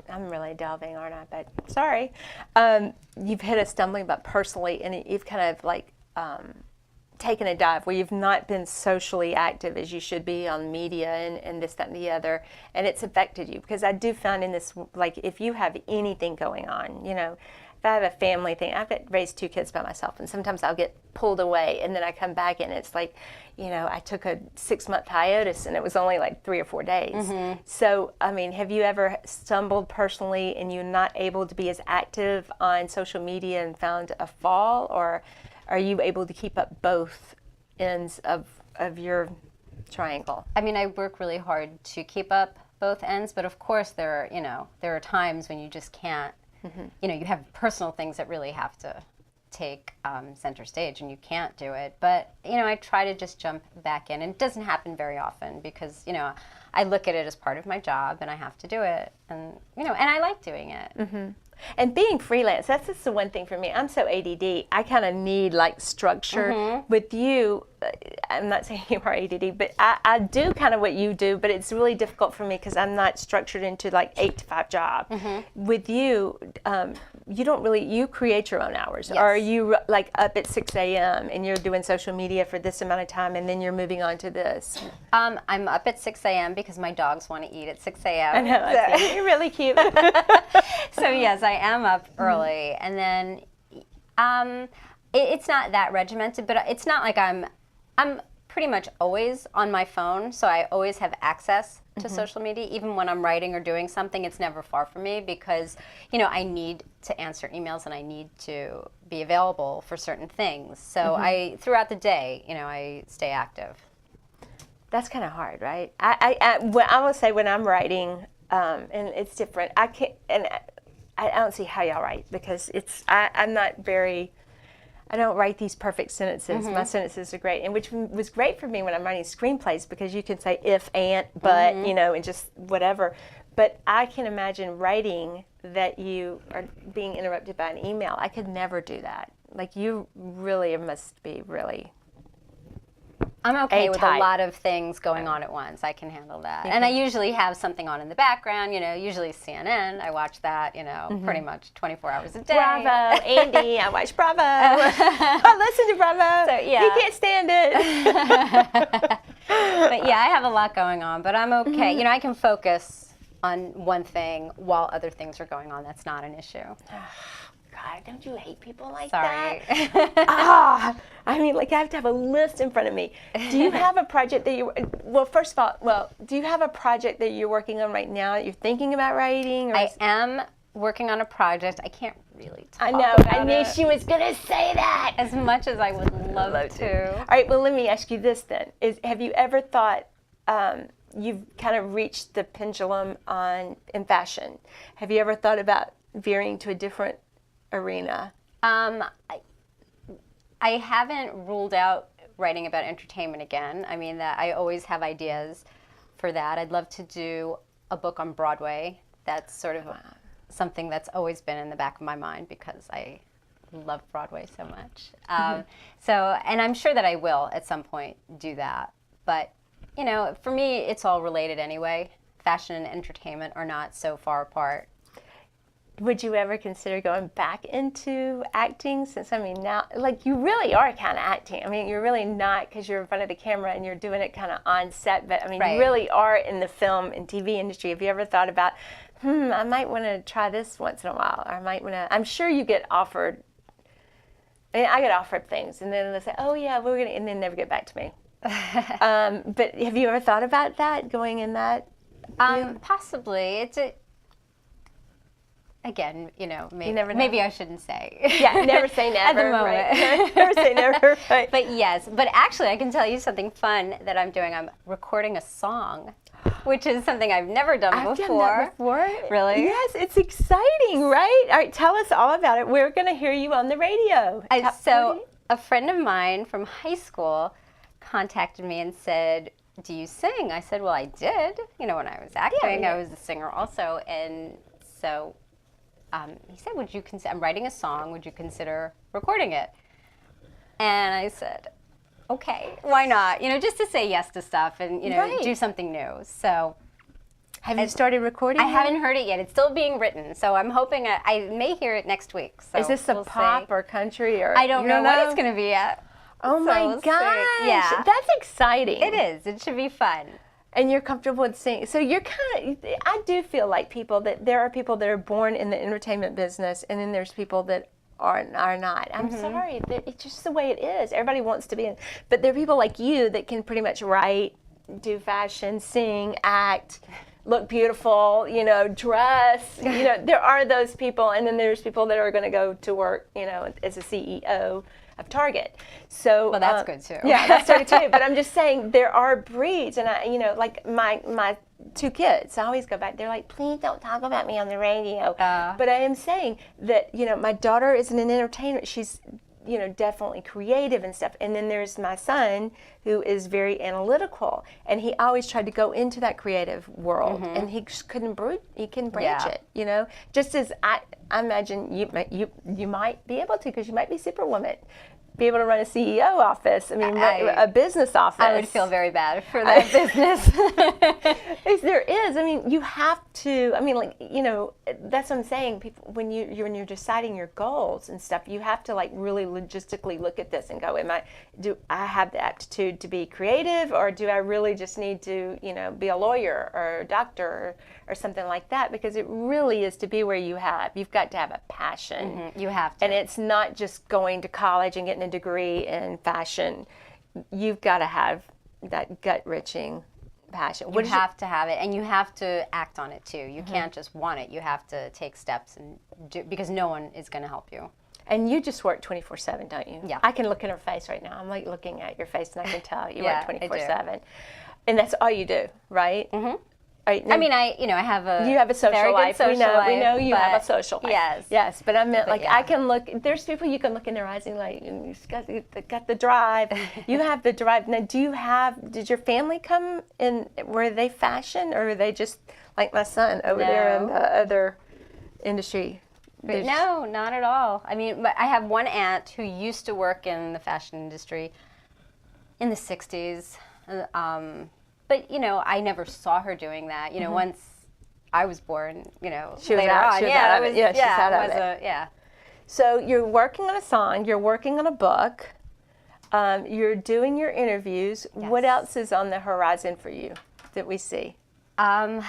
I'm really delving, aren't I? But sorry. You've hit a stumbling block personally, and you've kind of, like, taken a dive where you've not been socially active as you should be on media and this, that, and the other, and it's affected you. Because I do find in this, like, if you have anything going on, if I have a family thing, I've raised 2 kids by myself, and sometimes I'll get pulled away, and then I come back, and it's like, I took a 6-month hiatus, and it was only like 3 or 4 days. So, I mean, have you ever stumbled personally and you're not able to be as active on social media and found a fall, or are you able to keep up both ends of of your triangle? I mean, I work really hard to keep up both ends, but of course there are times when you just can't. You have personal things that really have to take center stage, and you can't do it. But I try to just jump back in, and it doesn't happen very often because I look at it as part of my job, and I have to do it, and and I like doing it. And being freelance, that's just the one thing for me. I'm so ADD. I kind of need like structure. With you, I'm not saying you are ADD, but I do kind of what you do, but it's really difficult for me because I'm not structured into like 8 to 5 job. With you, you don't really, you create your own hours. Yes. Or are you like up at 6 a.m. and you're doing social media for this amount of time and then you're moving on to this? I'm up at 6 a.m. because my dogs want to eat at 6 a.m. I know, I see. You're really cute. So yes, I am up early, and then it's not that regimented, but it's not like I'm pretty much always on my phone, so I always have access to social media. Even when I'm writing or doing something, it's never far from me because I need to answer emails and I need to be available for certain things. So I throughout the day, I stay active. That's kind of hard, right? I will say when I'm writing, and it's different. I can't, and I don't see how y'all write because I'm not very. I don't write these perfect sentences. My sentences are great, and which was great for me when I'm writing screenplays because you can say if, and, but, and just whatever. But I can imagine writing that you are being interrupted by an email. I could never do that. Like you really must be really. I'm okay with a lot of things going on at once. I can handle that. And I usually have something on in the background, usually CNN. I watch that, pretty much 24 hours a day. Bravo, Andy. I watch Bravo. I listen to Bravo. So, yeah. He can't stand it. But yeah, I have a lot going on, but I'm okay. I can focus on one thing while other things are going on. That's not an issue. God, don't you hate people like Sorry. that? I mean, like I have to have a list in front of me. Do you have a project that first of all, do you have a project that you're working on right now that you're thinking about writing? Or I am working on a project. I can't really talk I know. about I knew it she was going to say that. as much as I would love to. All right, well, let me ask you this then. Have you ever thought you've kind of reached the pendulum in fashion? Have you ever thought about veering to a different arena? I haven't ruled out writing about entertainment again. I mean, that I always have ideas for that. I'd love to do a book on Broadway. That's sort of something that's always been in the back of my mind because I love Broadway so much. And I'm sure that I will at some point do that. But, for me, it's all related anyway. Fashion and entertainment are not so far apart. Would you ever consider going back into acting? Since, I mean, now, like, you really are kind of acting. I mean, you're really not because you're in front of the camera and you're doing it kind of on set. But, I mean, Right. You really are in the film and TV industry. Have you ever thought about, I might want to try this once in a while? Or I might want to, I'm sure you get offered, I get offered things. And then they'll say, oh, yeah, we're going to, and then never get back to me. But have you ever thought about that, going in that? Possibly. Again, maybe I shouldn't say. Yeah, never say never. At the moment. Right? Never say never. Right. But yes, but actually I can tell you something fun that I'm doing. I'm recording a song, which is something I've never done before. Done that before. Really? Yes, it's exciting, right? All right, tell us all about it. We're going to hear you on the radio. So a friend of mine from high school contacted me and said, do you sing? I said, well, I did. When I was acting, I was a singer also. And so he said, would you consider, I'm writing a song, would you consider recording it? And I said, okay, why not? Just to say yes to stuff and, Right. do something new. So have you started recording? I haven't heard it yet. It's still being written. So I'm hoping I may hear it next week. So is this a we'll pop see. or country? Or I don't know what it's going to be yet. Oh, So my we'll see. gosh. Yeah. That's exciting. It is. It should be fun. And you're comfortable with singing. So you're kind of, I do feel like there are people that are born in the entertainment business, and then there's people that are not. I'm sorry. It's just the way it is. Everybody wants to be in. But there are people like you that can pretty much write, do fashion, sing, act, look beautiful, dress. There are those people, and then there's people that are going to go to work, as a CEO. of Target. So Well, that's good too. Yeah, that's good too. But I'm just saying there are breeds, and like my 2 kids, I always go back. They're like, please don't talk about me on the radio. But I am saying that my daughter isn't an entertainer. She's definitely creative and stuff. And then there's my son who is very analytical, and he always tried to go into that creative world, and he just couldn't branch it, just as I imagine you might be able to, because you might be Superwoman, be able to run a CEO office. I mean, a business office. I would feel very bad for that business. There is. I mean, you have to. I mean, that's what I'm saying. People, when you're deciding your goals and stuff, you have to really logistically look at this and go, do I have the aptitude to be creative, or do I really just need to, be a lawyer or a doctor or something like that? Because it really is to be where you've got to have a passion. You have to. And it's not just going to college and getting a degree in fashion. You've got to have that gut-wrenching passion. You have to have it, and you have to act on it too. You can't just want it. You have to take steps and do, because no one is going to help you. And you just work 24/7, don't you? Yeah. I can look in her face right now. I'm looking at your face, and I can tell you work 24/7. I do. And that's all you do, right? Mm-hmm. Right, I mean, I have a you have a social very life. Good social we know life, you have a social life. Yes, but I meant But I can look. There's people you can look in their eyes and you've got the drive. You have the drive. Now, did your family come in? Were they fashion, or were they just like my son over there in the other industry? No, not at all. I mean, but I have one aunt who used to work in the fashion industry in the 60s. But, I never saw her doing that. Once I was born, she was later out. on. She was out of it. Yeah, she's out of it. Yeah. So you're working on a song. You're working on a book. You're doing your interviews. Yes. What else is on the horizon for you that we see? What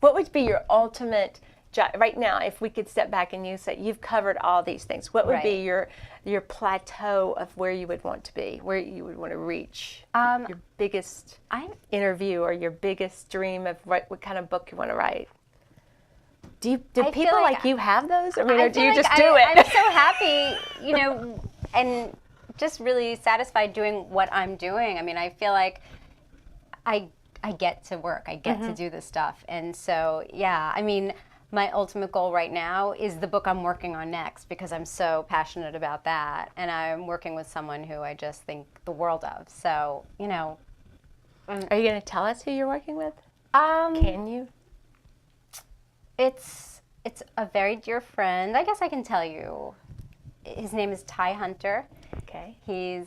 would be your ultimate job right now? If we could step back and you say you've covered all these things, what would be your plateau of where you would want to be, where you would want to reach? Your biggest interview or your biggest dream of what kind of book you want to write? Do people like you have those? I mean, or do you just do it? I'm so happy, and just really satisfied doing what I'm doing. I mean, I feel like I get to work. I get to do this stuff. And so, yeah, I mean, my ultimate goal right now is the book I'm working on next, because I'm so passionate about that. And I'm working with someone who I just think the world of. So, Are you going to tell us who you're working with? Can you? It's a very dear friend. I guess I can tell you. His name is Ty Hunter. Okay. He's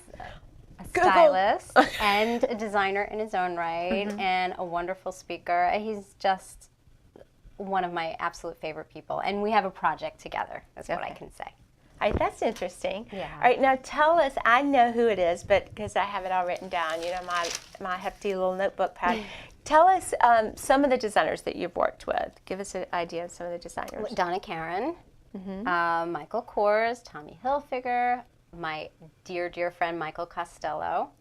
a stylist and a designer in his own right, and a wonderful speaker. He's just one of my absolute favorite people, and we have a project together. That's what I can say. All right, that's interesting. Yeah. All right, now tell us. I know who it is, but because I have it all written down, my hefty little notebook pad. Tell us some of the designers that you've worked with. Give us an idea of some of the designers. Donna Karan, Michael Kors, Tommy Hilfiger, my dear, dear friend Michael Costello.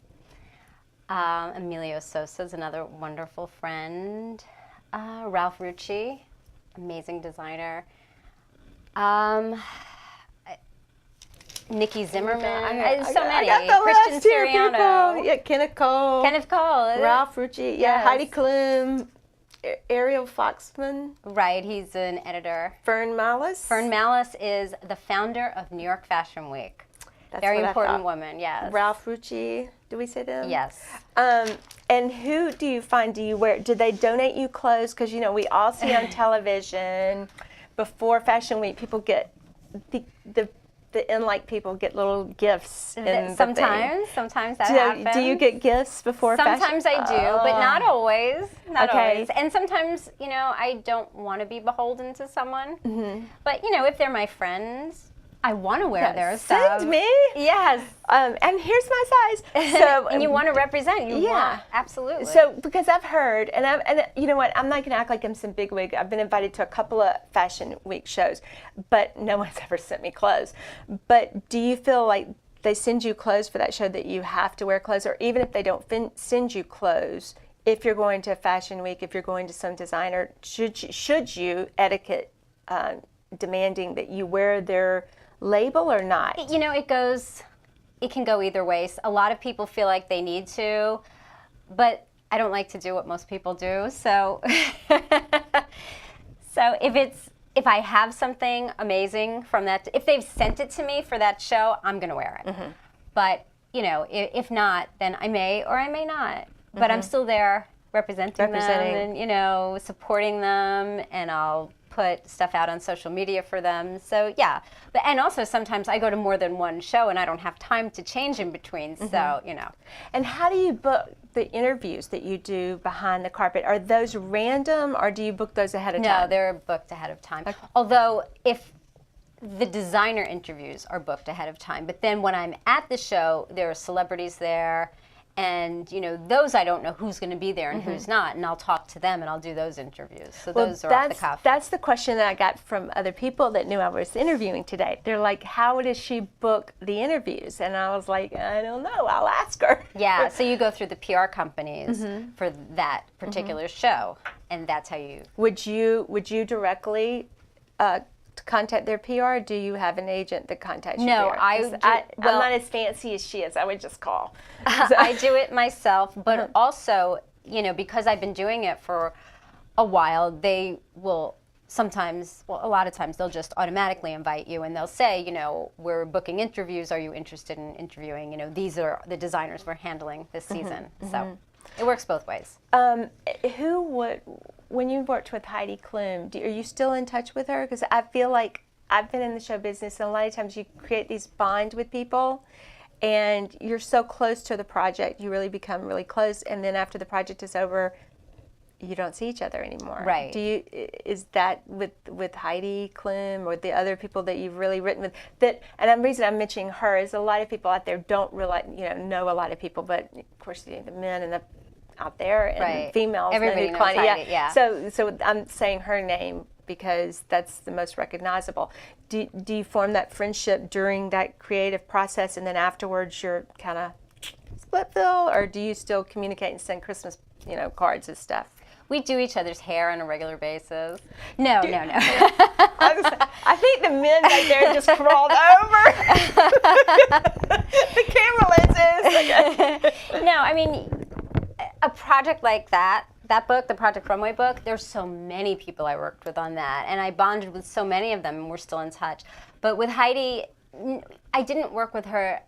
Emilio Sosa is another wonderful friend. Ralph Rucci, amazing designer. Nikki Zimmerman. So many. I got the Christian last two Siriano. people. Yeah, Kenneth Cole. Ralph Rucci. Yeah, Yes. Heidi Klum. Ariel Foxman. Right, he's an editor. Fern Malice. Fern Malice is the founder of New York Fashion Week. That's Very what I important thought. woman, yes. Ralph Rucci. Do we say them? Yes. And who do you find? Do you wear? Do they donate you clothes? Because we all see on television before Fashion Week, people get the in-like people get little gifts. Sometimes that happens. Do you get gifts before Fashion? Sometimes I do, but not always. Not Okay. always. And sometimes, I don't want to be beholden to someone. But, if they're my friends, I want to wear their stuff. Send me. Yes. And here's my size. So, and you want to represent. You Yeah. want, absolutely. So, because I've heard, and you know what, I'm not going to act like I'm some bigwig. I've been invited to a couple of Fashion Week shows, but no one's ever sent me clothes. But do you feel like they send you clothes for that show that you have to wear clothes, or even if they don't send you clothes, if you're going to Fashion Week, if you're going to some designer, should you etiquette demanding that you wear their label or not? You know, it can go either way. A lot of people feel like they need to, but I don't like to do what most people do. So, so if I have something amazing from that, if they've sent it to me for that show, I'm going to wear it. But, you know, if not, then I may or I may not. But I'm still there representing them and, you know, supporting them, and I'll put stuff out on social media for them. So yeah, and also sometimes I go to more than one show and I don't have time to change in between. So, you know. And how do you book the interviews that you do behind the carpet? Are those random, or do you book those ahead of time? No, they're booked ahead of time. Okay. Although if the designer interviews are booked ahead of time, but then when I'm at the show, there are celebrities there. And, you know, those I don't know who's going to be there and who's not. And I'll talk to them and I'll do those interviews. So those are off the cuff. That's the question that I got from other people that knew I was interviewing today. They're like, how does she book the interviews? And I was like, I don't know. I'll ask her. Yeah. So you go through the PR companies for that particular show. And that's how you... Would you directly contact their PR, or do you have an agent that contacts you? No, I'm not as fancy as she is. I would just call. So. I do it myself, but also, you know, because I've been doing it for a while, they will sometimes, well, a lot of times they'll just automatically invite you, and they'll say, you know, we're booking interviews. Are you interested in interviewing? You know, these are the designers we're handling this season. So it works both ways. When you worked with Heidi Klum, are you still in touch with her? Because I feel like I've been in the show business, and a lot of times you create these bonds with people, and you're so close to the project, you really become really close, and then after the project is over, you don't see each other anymore. Right. Is that with Heidi Klum or the other people that you've really written with? And the reason I'm mentioning her is a lot of people out there don't really, know a lot of people, but of course, the men and the out there and females. Everybody knows Heidi, yeah. So I'm saying her name because that's the most recognizable. Do you form that friendship during that creative process, and then afterwards you're kind of split bill, or do you still communicate and send Christmas, cards and stuff? We do each other's hair on a regular basis. No. I think the men right there just crawled over the camera lenses. Okay. No, I mean, a project like that book, the Project Runway book, there's so many people I worked with on that, and I bonded with so many of them, and we're still in touch. But with Heidi, I didn't work with her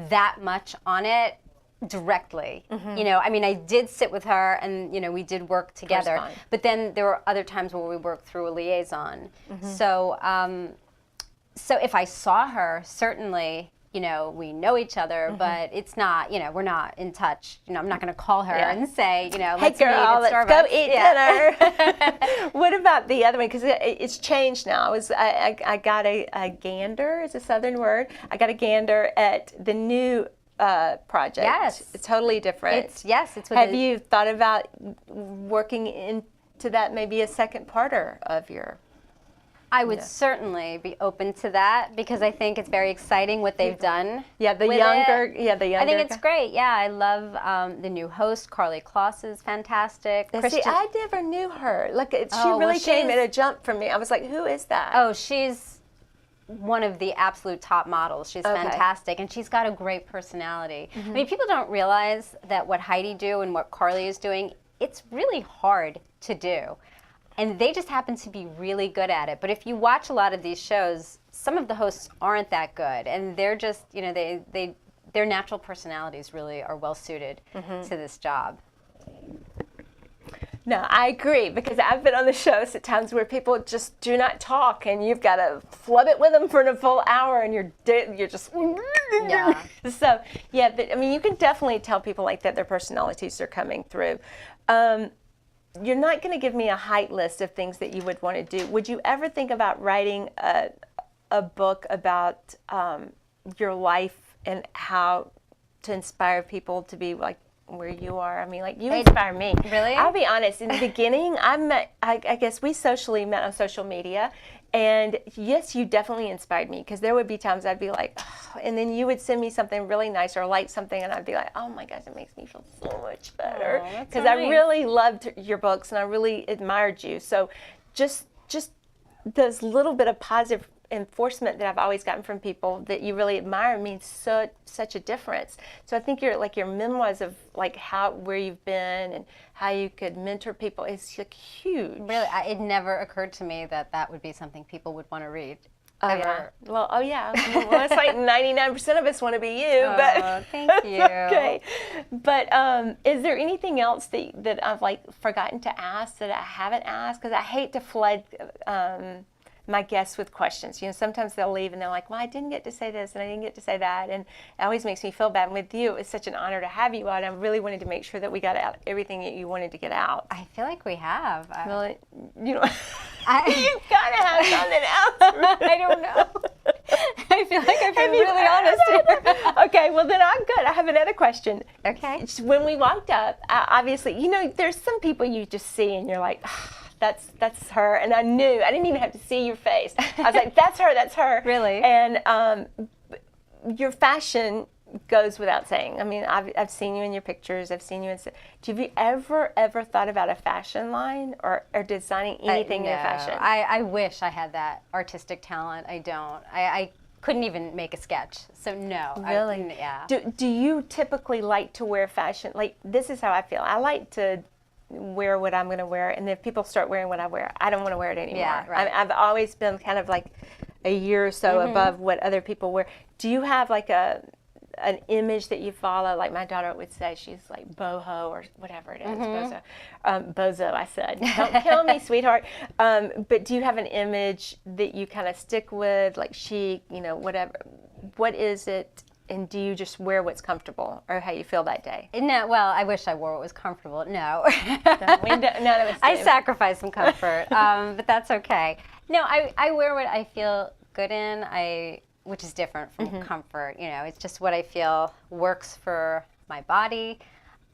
that much on it directly. I mean, I did sit with her, and we did work together. But then there were other times where we worked through a liaison. So if I saw her, certainly, we know each other, but it's not, we're not in touch. I'm not going to call her and say, hey let's girl, meet at let's go eat dinner. What about the other one? Because it's changed now. I got a gander, is a Southern word. I got a gander at the new project. Yes. It's totally different. It's Have you thought about working into that, maybe a second parter of your... I would certainly be open to that, because I think it's very exciting what they've done. Yeah, the younger. I think it's great. Yeah, I love the new host, Carly Kloss is fantastic. See, I never knew her. She really came at a jump for me. I was like, who is that? Oh, she's one of the absolute top models. She's fantastic, and she's got a great personality. I mean, people don't realize that what Heidi do and what Carly is doing, it's really hard to do. And they just happen to be really good at it. But if you watch a lot of these shows, some of the hosts aren't that good, and they're just, their natural personalities really are well suited to this job. No, I agree, because I've been on the shows at times where people just do not talk, and you've got to flub it with them for a full hour, and you're just... Yeah. So, yeah, I mean, you can definitely tell people like that, their personalities are coming through. You're not going to give me a height list of things that you would want to do. Would you ever think about writing a book about your life and how to inspire people to be like where you are? I mean, like, you inspire me. Really? I'll be honest. In the beginning, I guess we socially met on social media. And yes, you definitely inspired me, because there would be times I'd be like, oh, and then you would send me something really nice or like something, and I'd be like, oh my gosh, it makes me feel so much better, because I really loved your books and I really admired you. So just those little bit of positive enforcement that I've always gotten from people that you really admire means such a difference. So I think your memoirs of like where you've been and how you could mentor people is like huge. Really, it never occurred to me that would be something people would want to read. Oh ever. yeah. Well, it's like 99% of us want to be you. Oh, but thank you. Okay. But is there anything else that I've like forgotten to ask that I haven't asked? Because I hate to flood my guests with questions. You know, sometimes they'll leave and they're like, well, I didn't get to say this and I didn't get to say that. And it always makes me feel bad. And with you, it's such an honor to have you on. I really wanted to make sure that we got out everything that you wanted to get out. I feel like we have. Well, you know, you've got to have something else. I don't know. I feel like I've been really honest here. Okay, well then I'm good. I have another question. Okay. When we walked up, obviously, you know, there's some people you just see and you're like, oh, that's her. And I knew, I didn't even have to see your face. I was like, that's her. Really? And your fashion goes without saying. I mean, I've seen you in your pictures. I've seen you in. Have you ever thought about a fashion line or designing anything in your fashion? I wish I had that artistic talent. I don't. I couldn't even make a sketch. So no. Really? Yeah. Do you typically like to wear fashion? Like, this is how I feel. I like to wear what I'm going to wear, and if people start wearing what I wear, I don't want to wear it anymore. Yeah, right. I've always been kind of like a year or so above what other people wear. Do you have like an image that you follow? Like my daughter would say she's like boho or whatever it is, bozo, I said. Don't kill me, sweetheart. But do you have an image that you kind of stick with, like chic, you know, whatever? What is it? And do you just wear what's comfortable or how you feel that day? No, well, I wish I wore what was comfortable. No. None of us do. I sacrifice some comfort, but that's okay. No, I wear what I feel good in, which is different from comfort. You know, it's just what I feel works for my body.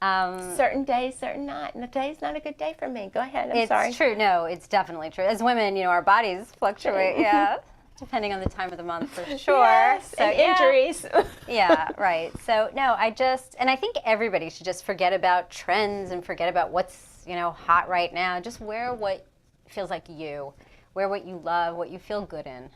Certain days, certain not. And the day's not a good day for me. Go ahead. I'm sorry. It's true. No, it's definitely true. As women, you know, our bodies fluctuate. Yeah. Depending on the time of the month, for sure. Yes, so, and injuries. Yeah, right. So, no, and I think everybody should just forget about trends and forget about what's, you know, hot right now. Just wear what feels like you. Wear what you love, what you feel good in.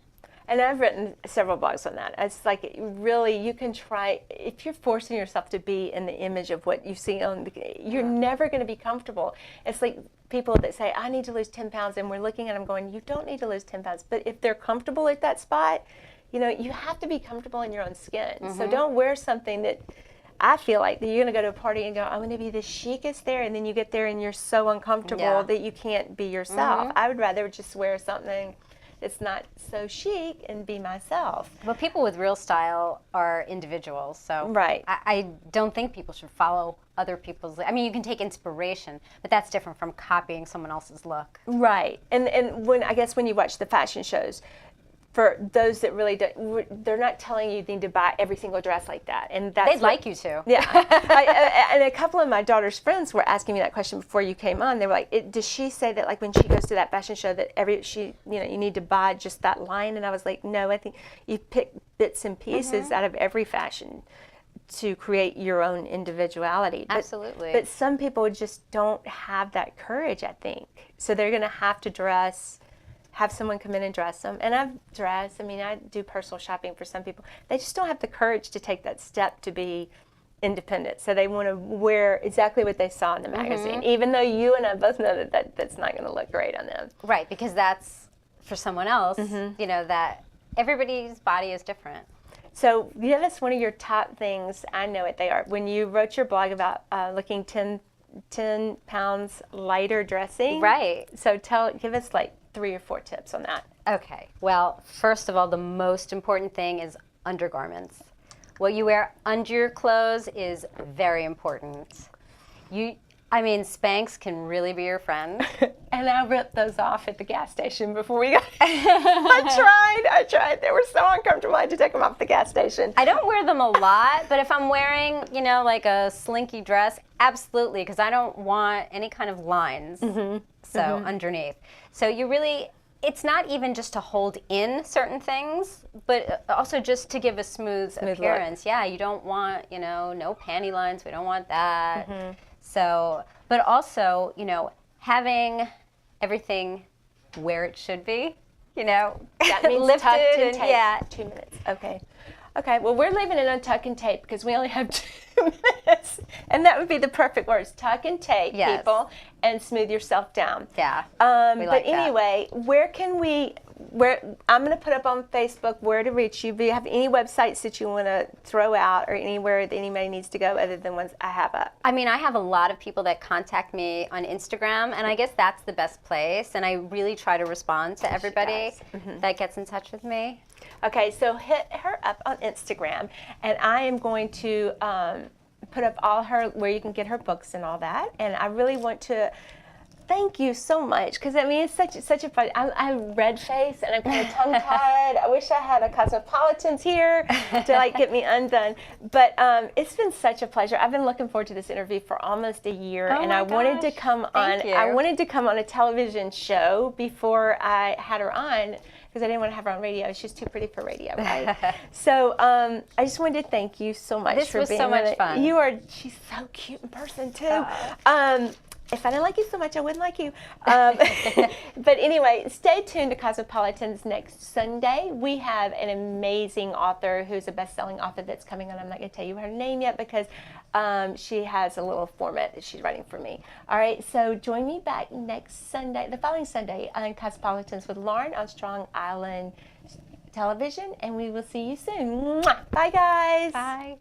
And I've written several blogs on that. It's like, really, you can try, if you're forcing yourself to be in the image of what you see on, you're never going to be comfortable. It's like people that say, I need to lose 10 pounds, and we're looking at them going, you don't need to lose 10 pounds. But if they're comfortable at that spot, you know, you have to be comfortable in your own skin. So don't wear something that I feel like that you're going to go to a party and go, I'm going to be the chicest there, and then you get there and you're so uncomfortable that you can't be yourself. I would rather just wear something it's not so chic and be myself. Well, people with real style are individuals, so right. I don't think people should follow other people's. I mean, you can take inspiration, but that's different from copying someone else's look. Right, and when I guess when you watch the fashion shows, for those that really don't, they're not telling you need to buy every single dress like that, and that's they'd like you to. Yeah, and a couple of my daughter's friends were asking me that question before you came on. They were like, "Does she say that like when she goes to that fashion show that you need to buy just that line?" And I was like, "No, I think you pick bits and pieces out of every fashion to create your own individuality." Absolutely. But some people just don't have that courage, I think. So they're going to have to have someone come in and dress them. And I've dressed, I mean, I do personal shopping for some people. They just don't have the courage to take that step to be independent. So they want to wear exactly what they saw in the magazine, even though you and I both know that's not going to look great on them. Right, because that's for someone else, you know, that everybody's body is different. So give us one of your top things. I know what they are. When you wrote your blog about looking 10 pounds lighter dressing. Right. So give us like 3 or 4 tips on that. Okay. Well, first of all, the most important thing is undergarments. What you wear under your clothes is very important. Spanx can really be your friend. And I ripped those off at the gas station before we got I tried. They were so uncomfortable. I had to take them off at the gas station. I don't wear them a lot, but if I'm wearing, you know, like a slinky dress, absolutely, because I don't want any kind of lines. Underneath. So it's not even just to hold in certain things, but also just to give a smooth appearance. Look. Yeah, you don't want, you know, no panty lines. We don't want that. So, but also, you know, having everything where it should be. you know, That means lifted tucked and and taped. yeah. 2 minutes. Okay. Okay. Well, we're leaving it on tuck and tape because we only have 2 minutes, and that would be the perfect words: tuck and tape, Yes. people, and smooth yourself down. Yeah. We But like that. anyway, where can we? Where I'm going to put up on Facebook where to reach you. Do you have any websites that you want to throw out, or anywhere that anybody needs to go other than ones I have up? I mean, I have a lot of people that contact me on Instagram, and I guess that's the best place. And I really try to respond to everybody that gets in touch with me. Okay, so hit her up on Instagram, and I am going to put up all her, where you can get her books and all that. And I really want to thank you so much, because I mean, it's such a fun. I'm red faced and I'm kind of tongue tied. I wish I had a Cosmopolitans here to like get me undone. But it's been such a pleasure. I've been looking forward to this interview for almost a year, and I wanted to come on. I wanted to come on a television show before I had her on, because I didn't want to have her on radio. She's too pretty for radio, right? So I just wanted to thank you so much This for was being so much with fun. She's so cute in person too. If I didn't like you so much, I wouldn't like you. But anyway, stay tuned to Cosmopolitans next Sunday. We have an amazing author who's a best-selling author that's coming on. I'm not going to tell you her name yet because she has a little format that she's writing for me. All right, so join me back next Sunday, the following Sunday, on Cosmopolitans with Lauren on Strong Island Television, and we will see you soon. Mwah! Bye, guys. Bye.